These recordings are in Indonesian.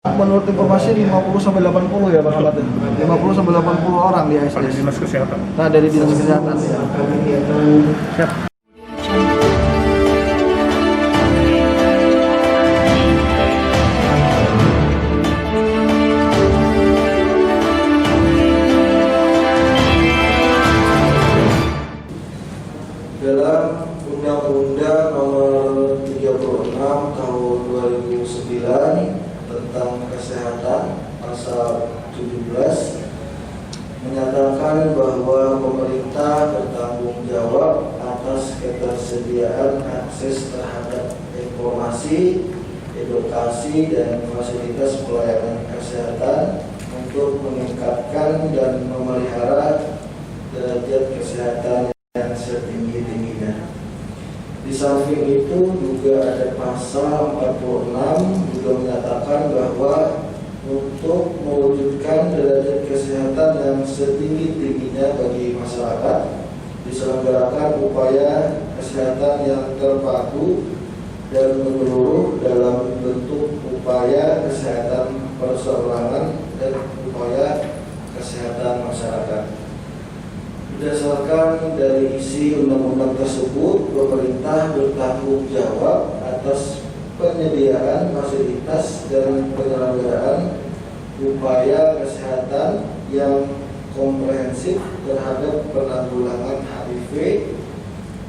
Menurut informasi 50-80 ya Bang Ahmad, 50-80 orang di ASDS. Dari Dinas Kesehatan. Nah, dari Dinas Kesehatan ya. Siap. Dalam Undang-Undang Nomor 36 Tahun 2009 tentang Kesehatan pasal 17 menyatakan bahwa pemerintah bertanggung jawab atas ketersediaan akses terhadap informasi, edukasi, dan fasilitas pelayanan kesehatan untuk meningkatkan dan memelihara derajat kesehatan yang setinggi-tingginya. Di samping itu juga ada pasal 46 juga menyatakan bahwa untuk mewujudkan derajat kesehatan yang setinggi-tingginya bagi masyarakat, diselenggarakan upaya kesehatan yang terpadu dan menyeluruh dalam bentuk upaya kesehatan perseorangan dan upaya kesehatan masyarakat. Berdasarkan dari isi undang-undang tersebut, pemerintah bertanggung jawab atas penyediaan fasilitas dan penyelenggaraan upaya kesehatan yang komprehensif terhadap penanggulangan HIV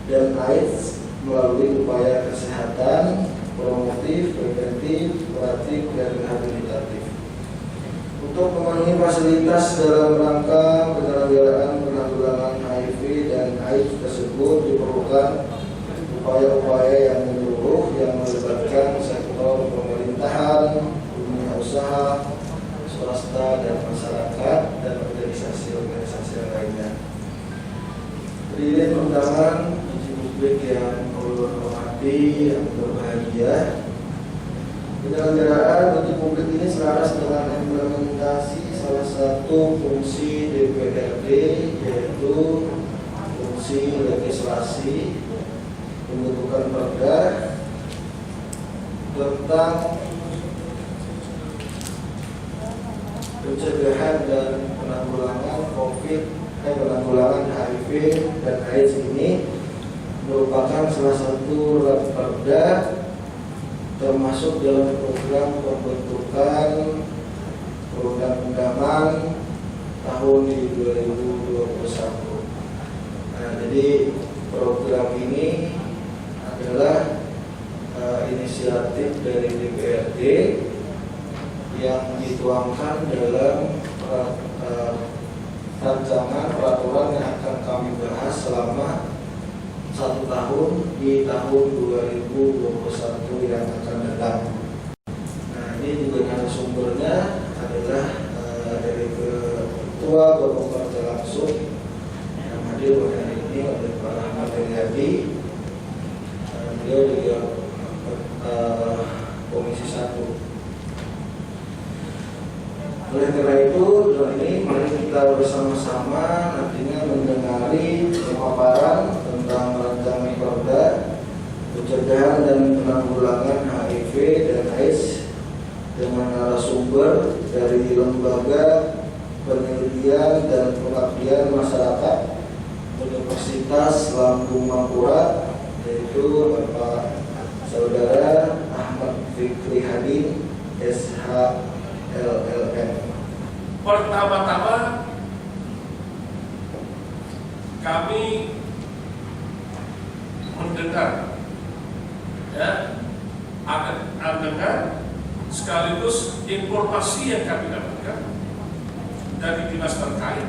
dan AIDS melalui upaya kesehatan promotif, preventif, kuratif, dan rehabilitatif. Untuk memenuhi fasilitas dalam rangka penyelenggaraan penanggulangan HIV dan AIDS tersebut diperlukan upaya-upaya yang menyeluruh yang melibatkan sektor pemerintahan, dunia usaha, swasta, dan masyarakat, dan organisasi-organisasi yang lainnya. Hadirin undangan, publik yang hormati, yang berbahagia, penyelenggaraan uji publik ini selaras dengan implementasi salah satu fungsi DPRD, yaitu fungsi legislasi pembentukan perda tentang pencegahan dan penanggulangan penanggulangan HIV dan AIDS ini merupakan salah satu perda termasuk dalam program pembentukan perundang-undangan tahun 2021. Nah, jadi program ini adalah inisiatif dari DPRD yang dituangkan dalam rancangan peraturan yang akan kami bahas selama 1 tahun di tahun 2021 yang akan datang. Nah, ini juga narasumbernya adalah dari Ketua Bapak Partai langsung yang hadir pada hari ini oleh Pak Ahmad Heriadi. Beliau juga Komisi 1. Oleh karena itu, mari kita bersama-sama nantinya mendengari pemaparan tentang rancangan perda pencegahan dan penanggulangan HIV dan AIDS dengan narasumber dari Lembaga Penelitian dan Pengabdian Masyarakat Universitas Lambung Mangkurat, yaitu Bapak Saudara Ahmad Fikri Hadin, SHLLM. Pertama-tama kami mendengar, mendengar sekaligus informasi yang kami dapatkan dari dinas terkait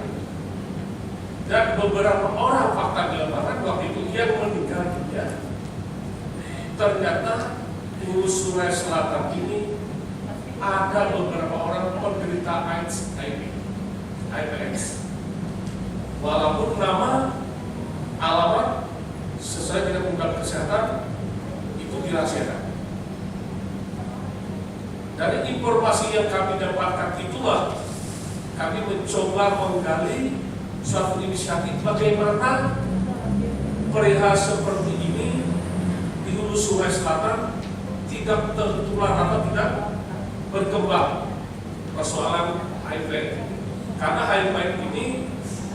dan beberapa orang fakta di lapangan waktu itu yang meninggal dunia. Ternyata di Hulu Sungai Selatan ini ada beberapa orang penderita AIDS, AIDS. Walaupun nama, alamat sesuai dengan undang kesehatan itu dirahasiakan. Dari informasi yang kami dapatkan itulah kami mencoba menggali suatu inisiatif bagaimana perihal seperti ini di Hulu Sungai Selatan tidak tertular atau tidak berkembang persoalan HIV. Karena HIV ini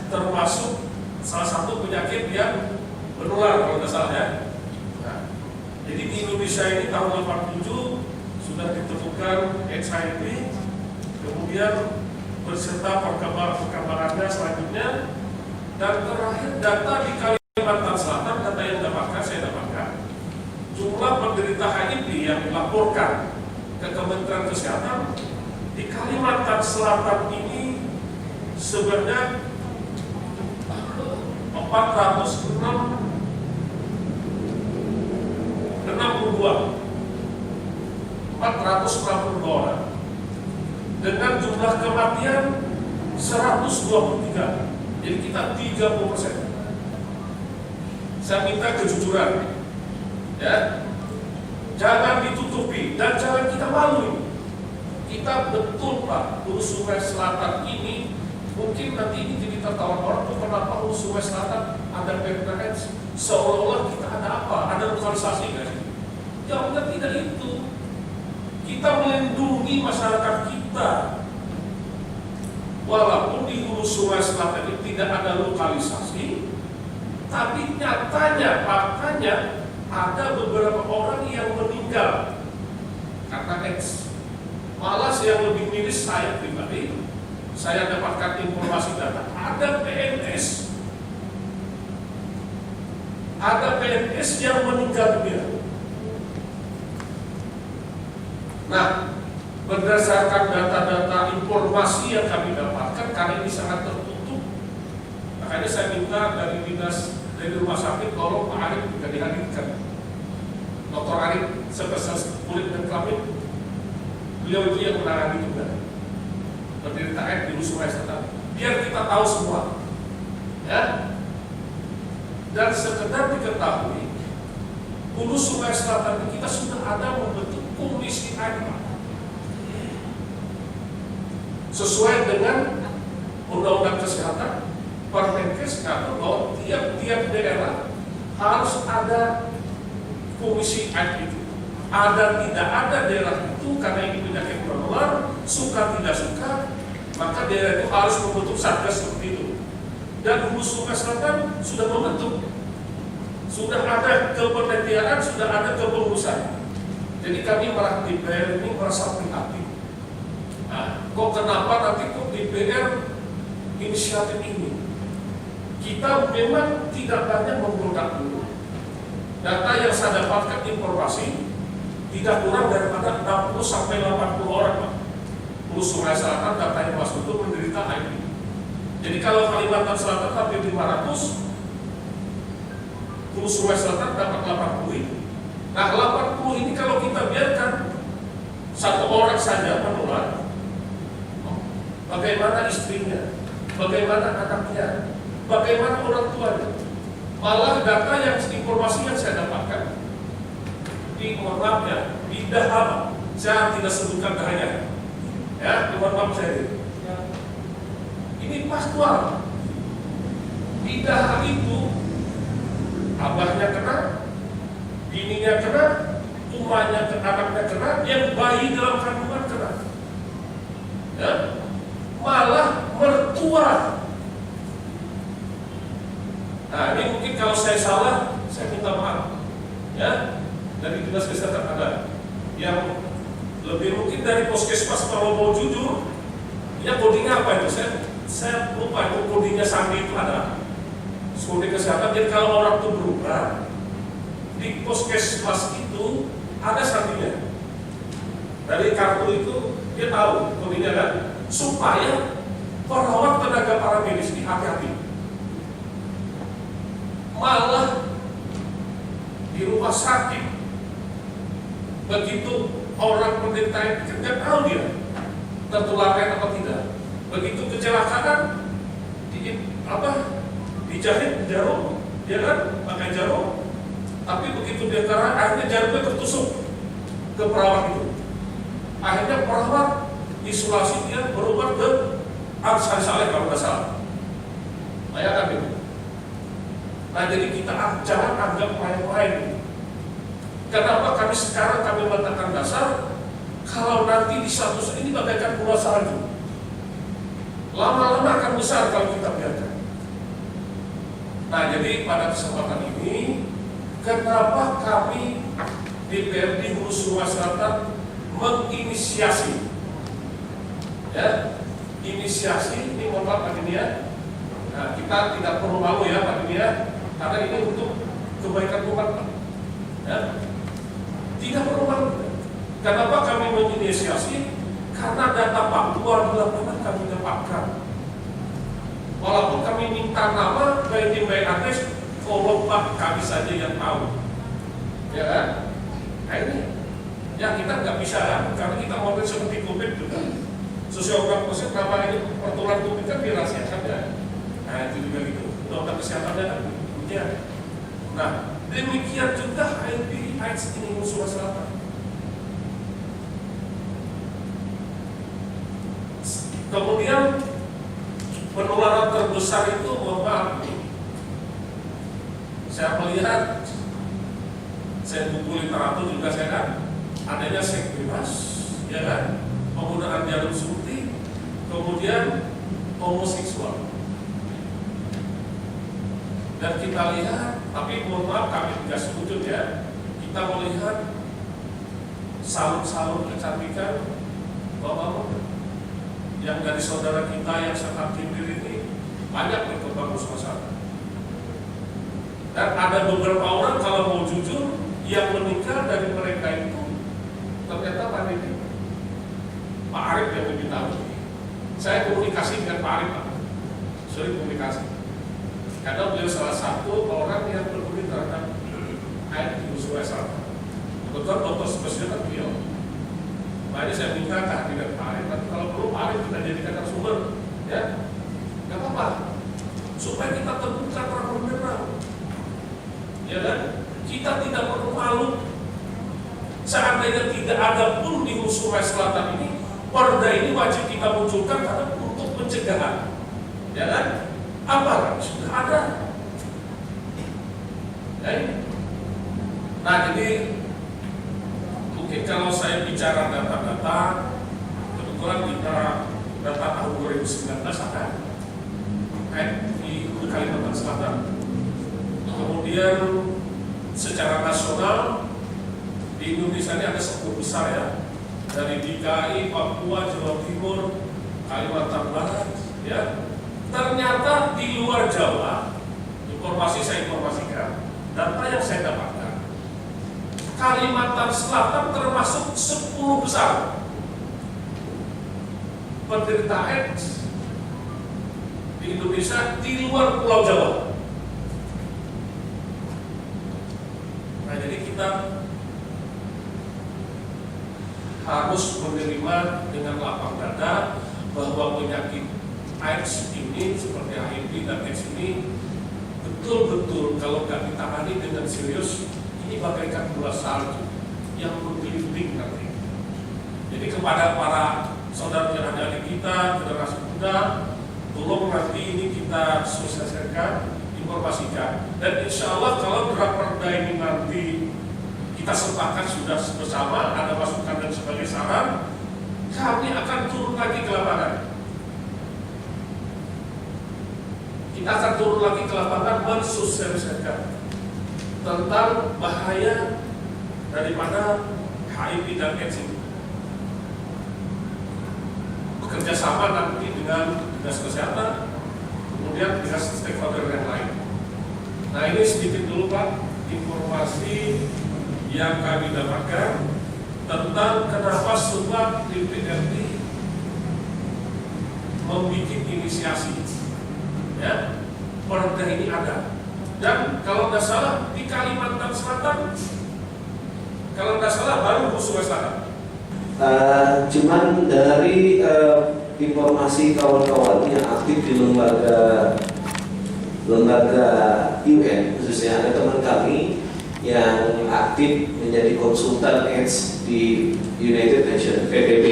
termasuk salah satu penyakit yang menular kalau tidak salah ya. Nah, jadi di Indonesia ini tahun 87 sudah ditemukan HIV, kemudian berserta perkembangannya selanjutnya, dan terakhir data di Kalimantan Selatan, data yang saya dapatkan, jumlah penderita HIV yang dilaporkan ke Kementerian Kesehatan di Kalimantan Selatan ini sebenarnya 462 orang dengan jumlah kematian 123. Jadi kita 30%. Saya minta kejujuran, ya, jangan ditutupi dan jangan kita malu. Kita betul Pak, Hulu Sungai Selatan ini mungkin nanti ini jadi tertawan orang tuh kenapa Hulu Sungai Selatan ada PPKS seolah-olah kita ada apa? Ada lokalisasi nggak sih? Jawabnya tidak itu. Kita melindungi masyarakat kita. Walaupun di Hulu Sungai Selatan ini tidak ada lokalisasi, tapi nyatanya, faktanya ada beberapa orang yang meninggal karena AIDS. Malah yang lebih miris saya pribadi, saya dapatkan informasi data, ada PNS yang meninggal dunia. Nah, berdasarkan data-data informasi yang kami dapatkan, karena ini sangat tertutup, makanya saya minta dari dinas, dari rumah sakit, tolong Pak Arif juga dihadirkan. Dr. Arif, spesialis kulit dan kelamin, beliau itu yang menangani juga penderita AIDS di Hulu Sungai Selatan. Biar kita tahu semua, ya. Dan sekedar diketahui, Hulu Sungai Selatan kita sudah ada membentuk komisi AIDS sesuai dengan Undang-Undang Kesehatan. Permenkes kata bahwa tiap-tiap daerah harus ada komisi AIDS itu. Ada tidak ada daerah itu, karena ini penyakit menular, suka tidak suka, maka daerah itu harus membentuk satgas seperti itu. Dan Hulu Sungai Selatan sudah membentuk, sudah ada kepenelitian, sudah ada kepengurusan. Jadi kami di DPR ini merasa prihatin. Nah, kok kenapa nanti kok DPR inisiatif ini? Kita memang tidak banyak membludak dulu. Data yang saya dapatkan informasi tidak kurang daripada 60 sampai 80 orang Pak. Hulu Sungai Selatan data yang masuk itu menderita HIV. Jadi kalau Kalimantan Selatan hampir 500, Hulu Sungai Selatan dapat 80 ini. Nah 80 ini kalau kita biarkan satu orang saja menular, bagaimana istrinya, bagaimana anaknya, bagaimana orang tuanya. Malah data yang informasi yang saya dapatkan di Mornapnya, di Dahab, saya tidak sebutkan dahanya, ya, di Mornap saya ini pastual. Di Dahab itu abahnya kena, bininya kena, umahnya kena, anaknya kena, yang bayi dalam kandungan kena, ya, malah mertua. Nah ini mungkin kalau saya salah, saya minta maaf, ya. Dari dinas kesehatan ada yang lebih mungkin dari puskesmas. Kalau mau jujur, ya codingnya apa itu? Saya lupa itu codingnya Sandi itu ada. Kode kesehatan. Jadi kalau orang itu berubah di puskesmas itu ada sandinya. Dari kartu itu dia tahu codingnya kan, supaya perawat tenaga paramedis ini hati-hati. Malah di rumah sakit begitu orang penderita itu nggak tahu dia tertularkan apa tidak. Begitu kecelakaan dijahit jarum, dia kan pakai jarum, tapi begitu dia kena, akhirnya jarumnya tertusuk ke perawat itu. Akhirnya perawat isolasi dia berobat ke Arsari Saleh kalau nggak salah. Bayangkan itu. Nah jadi kita jangan anggap main-main. Kenapa kami sekarang letakkan dasar Kalau nanti di satu ini bagaikan bola salju, lama-lama akan besar kalau kita biarkan. Nah, jadi pada kesempatan ini, kenapa kami DPRD Hulu Sungai Selatan menginisiasi, ya, inisiasi ini mohon maaf Pak Dinia. Nah, kita tidak perlu malu ya Pak Dinia, karena ini untuk kebaikan umat, Pak. Ya, tidak perlu malu. Kenapa kami menginisiasi? Karena data Papua di lapangan kami dapatkan. Walaupun kami minta nama, baik tim baik adres, kalau Pak kami saja yang tahu, ya kan? Nah ini, ya kita nggak bisa kan? Karena kita model seperti COVID juga. Sosial proses nama ini pertulan COVID kan dirahasiakan ya. Nah itu juga gitu. Untuk kesehatannya kan demikian. Nah demikian juga HIV/AIDS ini Sulawesi Selatan. Kemudian penularan terbesar itu, mohon maaf, saya melihat, saya buku literatur juga saya kan, adanya seks bebas, ya kan, penggunaan jarum suntik, kemudian homoseksual. Dan kita lihat, tapi mohon maaf kami tidak setuju ya, kita melihat salon-salon kecantikan bapak-bapak yang dari saudara kita yang sangat kimpir ini banyak berkembang suasana. Dan ada beberapa orang kalau mau jujur yang menikah dari mereka itu ternyata Pak Didi, Pak Arif yang lebih tahu. Saya komunikasi dengan Pak Arif, Pak. Sering komunikasi. Karena beliau salah satu orang yang peduli terhadap air di Sulawesi Selatan. Kebetulan dokter spesialis beliau. Makanya saya minta kehadiran Pak Arif, tapi kalau perlu Pak Arif kita jadikan narasumber, ya, nggak apa-apa, supaya kita terbuka terang benderang, ya kan? Kita tidak perlu malu. Seandainya tidak ada pun di Sulawesi Selatan ini, perda ini wajib kita munculkan karena untuk pencegahan, ya kan? Apa? Sudah ada. Ya, nah jadi mungkin kalau saya bicara data-data, kebetulan kita data tahun 2019 ada di Kalimantan Selatan. Kemudian secara nasional di Indonesia ini ada 10 besar ya, dari DKI, Papua, Jawa Timur, Kalimantan Barat, ya. Ternyata di luar Jawa, saya informasikan, data yang saya dapatkan, Kalimantan Selatan termasuk 10 besar penderita AIDS di Indonesia di luar Pulau Jawa. Nah, jadi kita harus menerima dengan lapang dada bahwa penyakit AIDS ini seperti HIV dan AIDS ini betul-betul kalau nggak ditangani dengan serius, ini bagaikan bola salju yang menggelinding nanti. Jadi kepada para saudara dan adik kita, generasi muda, tolong nanti ini kita sosialisasikan, informasikan. Dan insya Allah kalau draft perda ini nanti kita sepakat sudah bersama, ada masukan dan sebagai saran, kami akan turun lagi ke lapangan. Kita akan turun lagi ke lapangan mensosialisasikan tentang bahaya daripada HIV dan AIDS ini. Bekerja sama nanti dengan dinas kesehatan, kemudian dengan stakeholder yang lain. Nah ini sedikit dulu Pak informasi yang kami dapatkan tentang kenapa sebab DPRD membuat inisiasi, ya, perda ini ada. Dan kalau tidak salah di Kalimantan Selatan, kalau tidak salah baru Sulawesi Selatan. Cuman dari informasi kawan-kawan yang aktif di lembaga UN, khususnya ada teman kami yang aktif menjadi konsultan AIDS di United Nations PBB,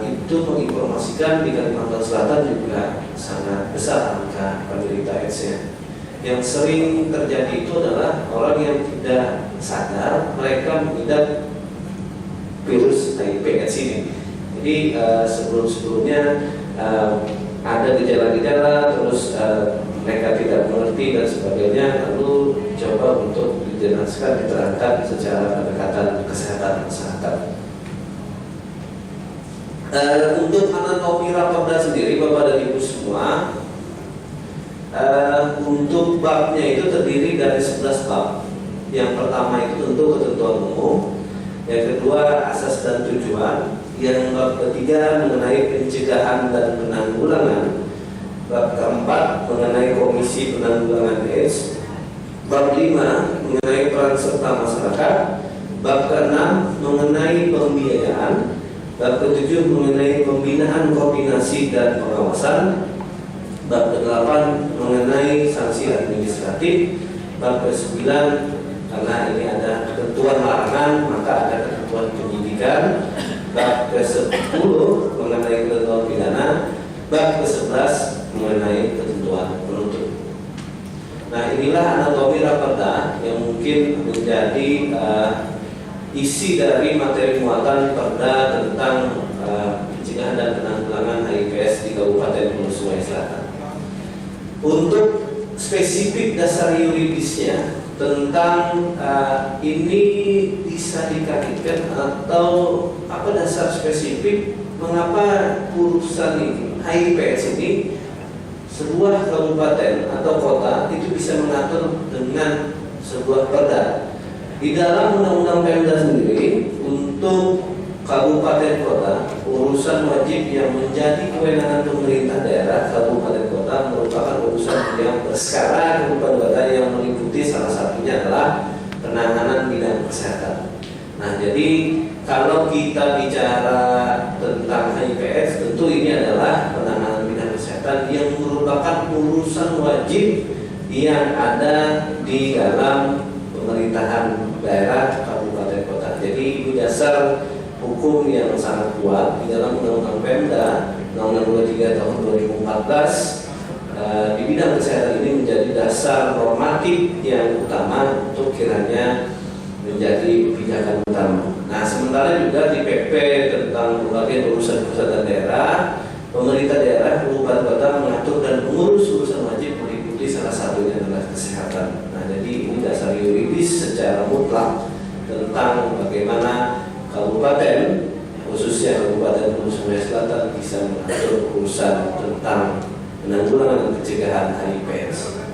itu menginformasikan di Kalimantan Selatan juga sangat besar angka penderita AIDS-nya. Yang sering terjadi itu adalah orang yang tidak sadar mereka mengidap virus HIV/AIDS ini. Jadi sebelum-sebelumnya ada gejala-gejala, terus mereka tidak mengerti dan sebagainya, lalu coba untuk dijelaskan, diterangkan secara pendekatan kesehatan masyarakat. Untuk anatomi raperda sendiri, Bapak dan Ibu semua, untuk babnya itu terdiri dari 11 bab. Yang pertama itu tentu ketentuan umum, yang kedua asas dan tujuan, yang bab ketiga mengenai pencegahan dan penanggulangan, bab keempat mengenai komisi penanggulangan AIDS, bab 5 mengenai peran serta masyarakat, bab ke-6 mengenai pembiayaan, bab ke-7 mengenai pembinaan koordinasi dan pengawasan, bab ke-8 mengenai sanksi administratif, bab ke-9 karena ini ada ketentuan larangan maka ada ketentuan penyidikan, bab ke-10 mengenai ketentuan pidana, bab ke-11 mengenai ketentuan penuntut. Nah, inilah anatomi raperda yang mungkin menjadi isi dari materi muatan perda tentang pencegahan dan penanggulangan HIV/AIDS di Kabupaten Hulu Sungai Selatan. Untuk spesifik dasar yuridisnya tentang ini bisa dikaitkan atau apa dasar spesifik mengapa urusan ini HIV/AIDS ini sebuah kabupaten atau kota itu bisa mengatur dengan sebuah perda. Di dalam Undang-Undang Pemda sendiri untuk kabupaten kota, urusan wajib yang menjadi kewenangan pemerintah daerah kabupaten kota merupakan urusan yang berskala kabupaten kota yang meliputi salah satunya adalah penanganan bidang kesehatan. Nah, jadi kalau kita bicara tentang HIV/AIDS, tentu ini adalah penanganan bidang kesehatan yang merupakan urusan wajib yang ada di dalam pemerintahan daerah kabupaten kota. Jadi ini dasar hukum yang sangat kuat di dalam Undang-Undang Pemda, Undang-Undang 23 tahun 2014 di bidang kesehatan ini menjadi dasar normatif yang utama untuk kiranya menjadi pijakan utama. Nah, sementara juga di PP tentang berbagai urusan pusat dan daerah, pemerintah daerah kabupaten kota mengatur dan mengurus urusan wajib meliputi salah satunya adalah kesehatan. Nah, jadi ini dasar yuridis secara mutlak tentang bagaimana kabupaten, khususnya Kabupaten Hulu Sungai Selatan, bisa mengatur urusan tentang penanggulangan dan pencegahan HIV/AIDS.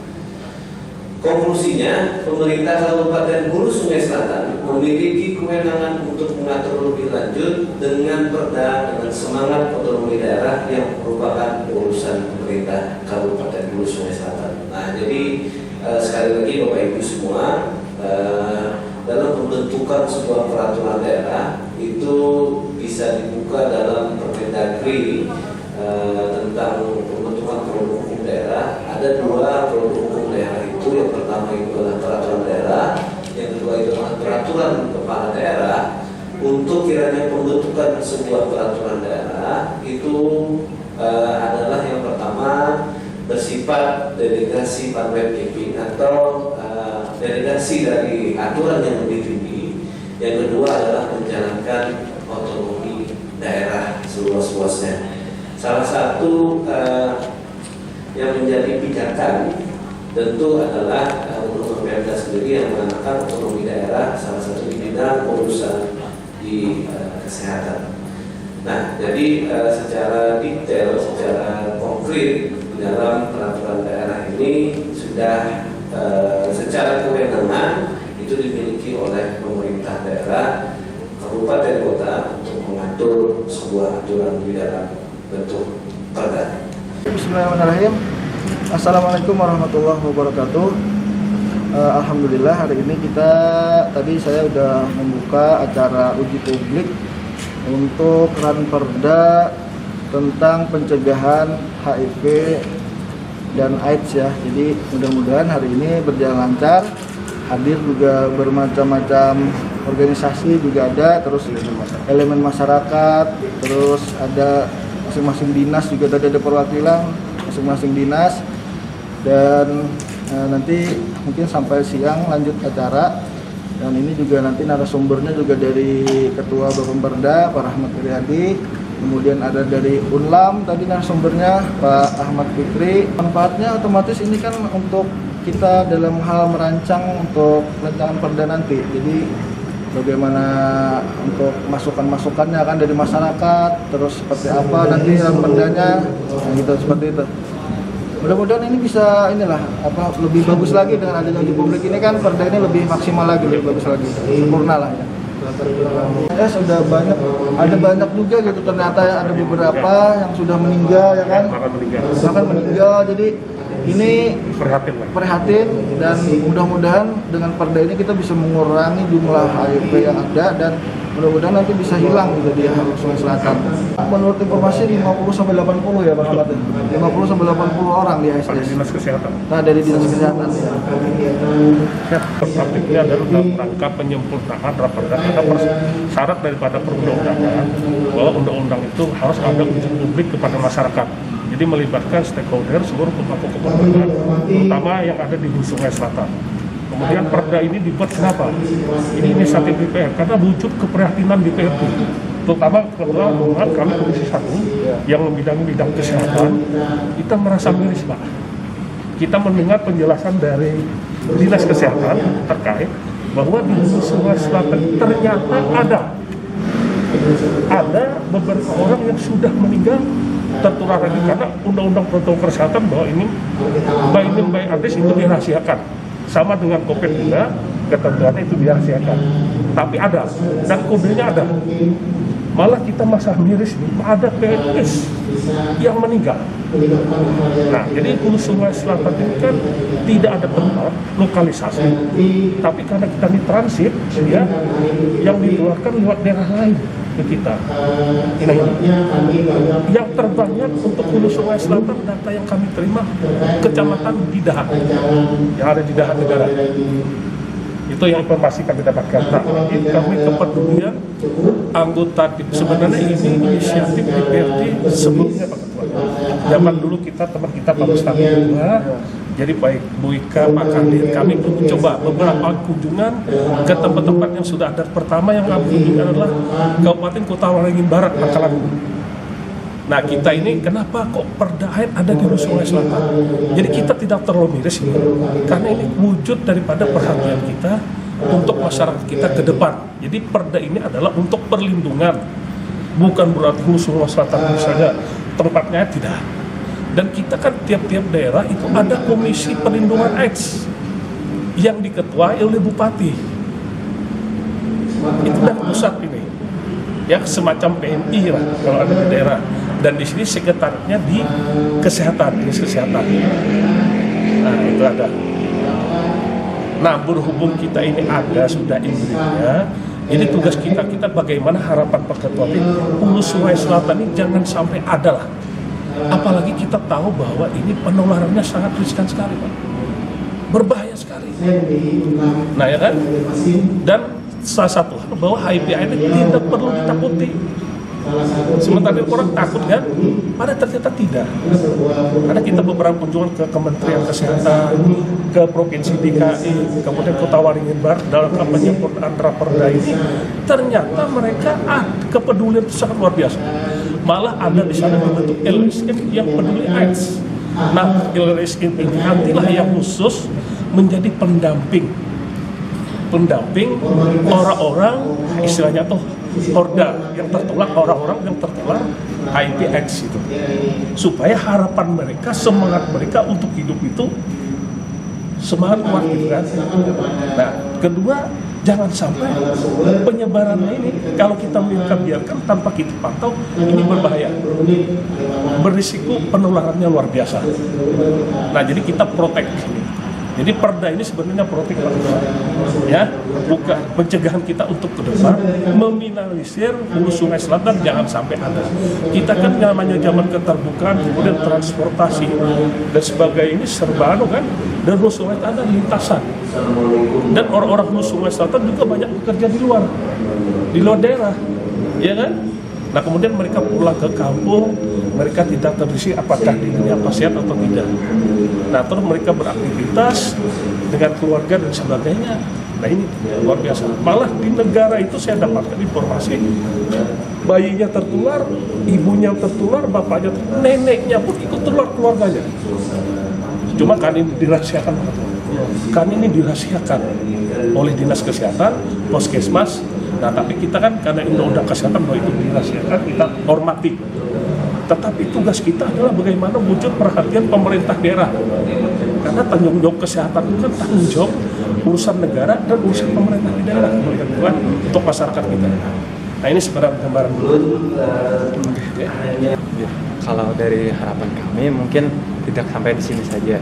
Konklusinya, pemerintah Kabupaten Hulu Sungai Selatan memiliki kewenangan untuk mengatur lebih lanjut dengan perda dengan semangat otonomi daerah yang merupakan urusan pemerintah Kabupaten Hulu Sungai Selatan. Nah, jadi sekali lagi Bapak Ibu semua, dalam pembentukan sebuah peraturan daerah itu bisa dibuka dalam Permendagri tentang pembentukan produk hukum daerah. Ada 2 produk hukum daerah itu. Yang pertama itu adalah peraturan daerah, yang kedua itu adalah peraturan kepala daerah. Untuk kiranya pembentukan sebuah peraturan daerah itu adalah yang pertama bersifat delegasi Panweb Keping atau delegasi dari aturan yang lebih tinggi. Yang kedua adalah menjalankan otonomi daerah seluas-luasnya. Salah satu yang menjadi pijakan tentu adalah Undang-Undang Pemda sendiri yang mengatakan otonomi daerah salah satu di bidang urusan di kesehatan. Nah, jadi secara detail, secara konkret di dalam peraturan daerah ini sudah secara kewenangan itu dimiliki oleh pemerintah daerah kabupaten kota untuk mengatur sebuah aturan di dalam bentuk perda. Bismillahirrahmanirrahim. Assalamualaikum warahmatullahi wabarakatuh. Alhamdulillah hari ini saya sudah membuka acara uji publik untuk ranperda tentang pencegahan HIV dan AIDS ya. Jadi mudah-mudahan hari ini berjalan lancar. Hadir juga bermacam-macam organisasi juga ada, terus elemen masyarakat, terus ada masing-masing dinas juga ada perwakilan masing-masing dinas, dan nanti mungkin sampai siang lanjut acara. Dan ini juga nanti narasumbernya juga dari Ketua Bapemperda Pak Rahmat Riyadi, kemudian ada dari Unlam tadi narasumbernya Pak Ahmad Fikri. Manfaatnya otomatis ini kan untuk kita dalam hal merancang untuk rancangan perda nanti. Jadi bagaimana untuk masukan-masukannya kan dari masyarakat, terus seperti apa nanti perdanya, gitu seperti itu. Mudah-mudahan ini bisa lebih bagus lagi dengan adanya uji publik ini kan perda ini lebih maksimal lagi, lebih bagus lagi, sempurna lah ya. Sudah ada banyak juga gitu, ternyata ada beberapa yang sudah meninggal ya kan, bahkan meninggal. Jadi ini prihatin dan mudah-mudahan dengan perda ini kita bisa mengurangi jumlah HIV yang ada dan mudah-mudahan nanti bisa hilang gitu di Sungai Selatan. Menurut informasi 50-80 ya Pak Ahmad, 50-80 orang di ASDS. Dari Dinas Kesehatan. Nah, dari Dinas Kesehatan. Ya, praktiknya adalah dalam rangka penyempurnaan raperda karena syarat daripada perundang-undangan bahwa undang-undang itu harus ada uji publik kepada masyarakat. Jadi melibatkan stakeholder seluruh pemangku kepentingan, terutama yang ada di Sungai Selatan. Kemudian perda ini dibuat kenapa? Ini inisiatif DPR karena wujud keprihatinan DPR itu. Terutama kebetulan kami Komisi 1 yang membidangi bidang kesehatan, kita merasa miris Pak. Kita mendengar penjelasan dari Dinas Kesehatan terkait bahwa di Sungai Selatan ternyata ada beberapa orang yang sudah meninggal tertular lagi karena undang-undang protokol kesehatan bahwa ini by artis itu dirahasiakan. Sama dengan COVID juga, ketentuannya itu dirahasiakan. Tapi ada, dan kodenya ada. Malah kita masa miris nih, ada PNS yang meninggal. Nah, jadi Hulu Sungai Selatan ini kan tidak ada tempat lokalisasi, tapi karena kita di transit, ya, yang dikeluarkan lewat daerah lain ke kita. Nah, yang terbanyak untuk Hulu Sungai Selatan data yang kami terima kecamatan Didahan, yang ada di Dahan Negara. Itu yang informasi kami dapatkan. Nah, ini kami kepedulian anggota sebenarnya ini inisiatif DPRD sebelumnya Pak Ketua. Zaman dulu teman kita Pak Mustafa juga, jadi baik Bu Ika, Pak Kadir, kami mencoba beberapa kunjungan ke tempat-tempat yang sudah ada. Pertama yang kami kunjungi adalah Kabupaten Kota Waringin Barat, Pangkalan. Nah, kita ini kenapa kok perda AIN ada di Sungai Selatan? Jadi kita tidak terlalu miris ini, karena ini wujud daripada perhatian kita untuk masyarakat kita ke depan. Jadi perda ini adalah untuk perlindungan, bukan berarti Sungai Selatan saja tempatnya tidak. Dan kita kan tiap-tiap daerah itu ada komisi perlindungan AIDS yang diketuai oleh bupati. Itu dari pusat ini, ya semacam PMI lah kalau ada di daerah. Dan di sini sekretariatnya di kesehatan, dinas kesehatan. Nah, itu ada. Nah, berhubung kita ini ada sudah induknya, jadi tugas kita bagaimana harapan Pak Ketua Hulu Sungai Selatan ini jangan sampai ada lah. Apalagi kita tahu bahwa ini penularannya sangat riskan sekali, Pak. Berbahaya sekali. Nah, ya kan? Dan salah satu hal bahwa HIV ini tidak perlu ditakuti. Sementara orang takut kan, padahal ternyata tidak. Karena kita beberapa kunjungan ke Kementerian Kesehatan, ke Provinsi DKI, kemudian Kota Waringin Barat dalam penyempurnaan raperda ini, ternyata mereka kepedulian itu sangat luar biasa. Malah ada di sana dibentuk LSM yang peduli AIDS. Nah, LSM ini nantilah yang khusus menjadi pendamping orang-orang istilahnya tuh Horda yang tertular, orang-orang yang tertular HIV AIDS itu, supaya harapan mereka, semangat mereka untuk hidup itu semangat kuat gitu kan. Nah, kedua, jangan sampai penyebarannya ini kalau kita biarkan tanpa kita pantau, ini berbahaya, berisiko penularannya luar biasa. Nah, jadi kita protek di sini. Jadi perda ini sebenarnya protek ya, bukan pencegahan kita untuk ke depan, meminimalisir Hulu Sungai Selatan jangan sampai ada. Kita kan namanya zaman keterbukaan, kemudian transportasi dan sebagainya ini serba kan, dan Hulu Sungai ada lintasan. Dan orang-orang Hulu Sungai Selatan juga banyak bekerja di luar daerah, ya kan? Nah, kemudian mereka pulang ke kampung, mereka tidak terisi apakah dirinya sehat atau tidak. Nah, terus mereka beraktivitas dengan keluarga dan sebagainya. Nah ini luar biasa. Malah di negara itu saya dapatkan informasi bayinya tertular, ibunya tertular, bapaknya tertular, neneknya pun ikut tertular keluarganya. Cuma kan ini dirahasiakan, kan ini dirahasiakan oleh dinas kesehatan, puskesmas. Nah tapi kita kan karena undang-undang kesehatan bahwa itu dirahasiakan, kita hormati. Tetapi tugas kita adalah bagaimana wujud perhatian pemerintah daerah. Karena tanggung jawab kesehatan itu kan tanggung jawab urusan negara dan urusan pemerintah di daerah untuk masyarakat kita. Nah ini sekedar gambaran dulu. Kalau dari harapan kami mungkin tidak sampai di sini saja.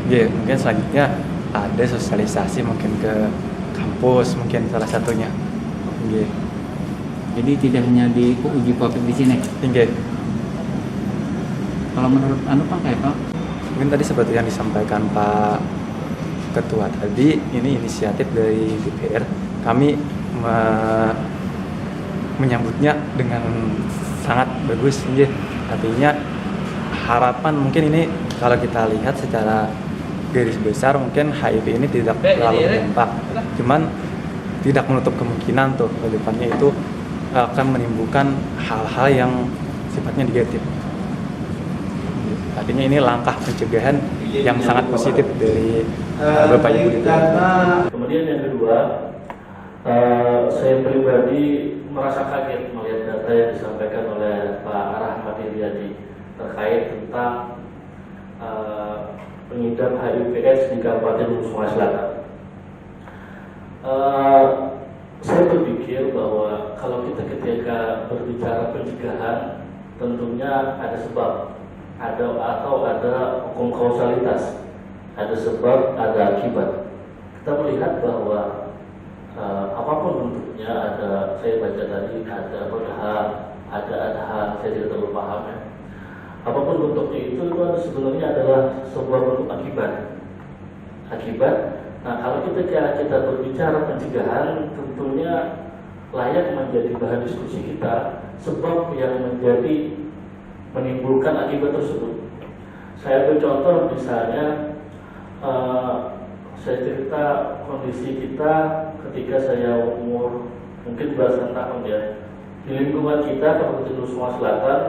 Mungkin selanjutnya ada sosialisasi mungkin ke kampus mungkin salah satunya. Jadi tidak hanya di uji COVID di sini. Kalau menurut Pak kayak Pak? Mungkin tadi seperti yang disampaikan Pak Ketua tadi, ini inisiatif dari DPR. Kami menyambutnya dengan sangat bagus. Artinya harapan mungkin ini kalau kita lihat secara garis besar mungkin HIV ini tidak terlalu berdampak. Cuman tidak menutup kemungkinan tuh ke depannya itu akan menimbulkan hal-hal yang sifatnya negatif. Artinya ini langkah pencegahan yang sangat positif dari Bapak Ibu DPR. Kemudian yang kedua, saya pribadi merasa kaget melihat data yang disampaikan oleh Pak Rahmat Iriadi terkait tentang pengidap HIV/AIDS di Kabupaten Hulu Sungai Selatan. Saya berpikir bahwa kalau kita ketika berbicara pencegahan, tentunya ada sebab, atau ada hukum kausalitas, ada sebab, ada akibat. Kita melihat bahwa apapun bentuknya, ada, saya baca tadi ada bodha, ada adha, saya tidak terlalu paham ya. Apapun bentuknya itu sebenarnya adalah sebuah bentuk akibat. Nah kalau kita berbicara pencegahan, tentunya layak menjadi bahan diskusi kita sebab yang menimbulkan akibat tersebut. Saya bercontoh misalnya, saya cerita kondisi kita ketika saya umur mungkin belasan tahun ya. Di lingkungan kita Kabupaten Hulu Sungai Selatan,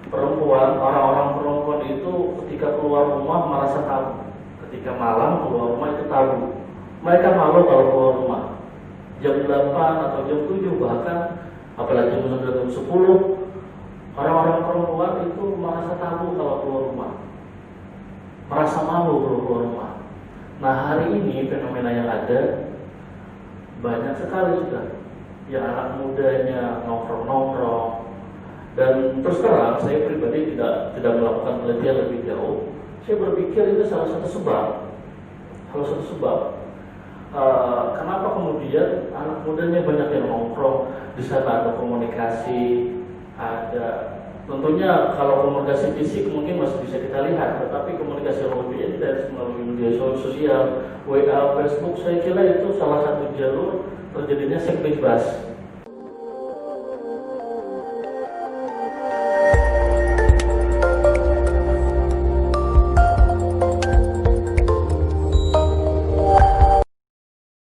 orang-orang perempuan itu ketika keluar rumah merasa tabu. Ketika malam keluar rumah itu tabu. Mereka malu kalau keluar rumah. Jam 8 atau jam 7 bahkan, apalagi jam 10, orang-orang perempuan itu merasa tabu kalau keluar rumah. Merasa malu kalau keluar rumah. Nah hari ini fenomena yang ada banyak sekali sudah. Yang anak mudanya nongkrong-nongkrong. Dan terus terang saya pribadi tidak melakukan penelitian lebih jauh. Saya berpikir itu salah satu sebab. Kenapa kemudian anak mudanya banyak yang nongkrong, di sana ada komunikasi, ada tentunya kalau komunikasi fisik mungkin masih bisa kita lihat, tetapi komunikasi melalui intens, melalui media sosial, WA, Facebook, saya kira itu salah satu jalur terjadinya seks bebas.